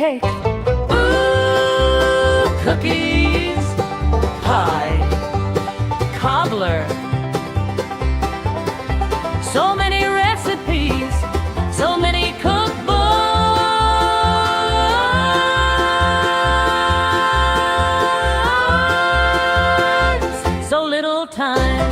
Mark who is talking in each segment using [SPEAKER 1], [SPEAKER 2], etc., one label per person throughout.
[SPEAKER 1] cake. Ooh, cookies, pie, cobbler. So many recipes, so many cookbooks, so little time.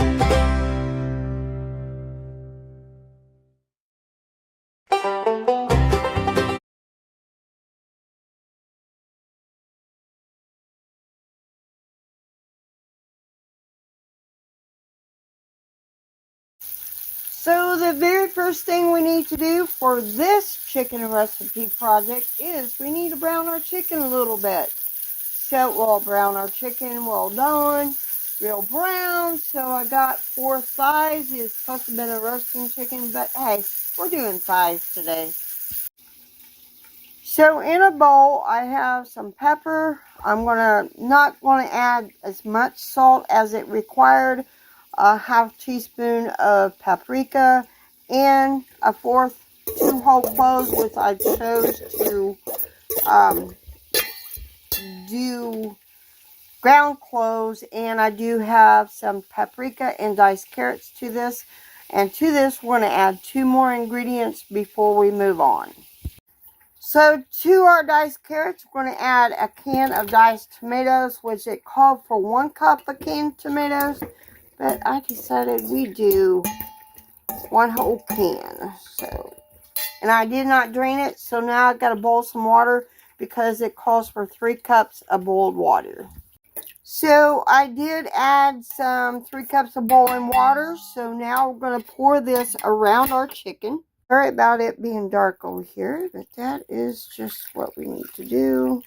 [SPEAKER 2] So the very first thing we need to do for this chicken recipe project is we need to brown our chicken a little bit. So we'll brown our chicken well done, real brown. So I got 4 thighs. It's supposed to have been a roasting chicken, but hey, we're doing thighs today. So in a bowl, I have some pepper. I'm not gonna add as much salt as it required. A half teaspoon of paprika and a 1/4 2 whole cloves, which I chose to do ground cloves, and I do have some paprika and diced carrots to this. And to this, we're going to add 2 more ingredients before we move on. So to our diced carrots, we're going to add a can of diced tomatoes, which it called for 1 cup of canned tomatoes, but I decided we do 1 whole can. And I did not drain it, so now I've got to boil some water because it calls for 3 cups of boiled water. So I did add some 3 cups of boiling water. So now we're going to pour this around our chicken. Sorry about it being dark over here, but that is just what we need to do.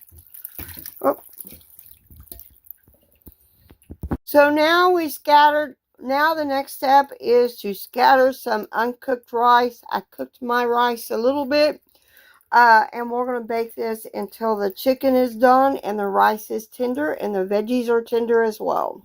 [SPEAKER 2] Oh. So now now the next step is to scatter some uncooked rice. I cooked my rice a little bit. And we're going to bake this until the chicken is done and the rice is tender and the veggies are tender as well.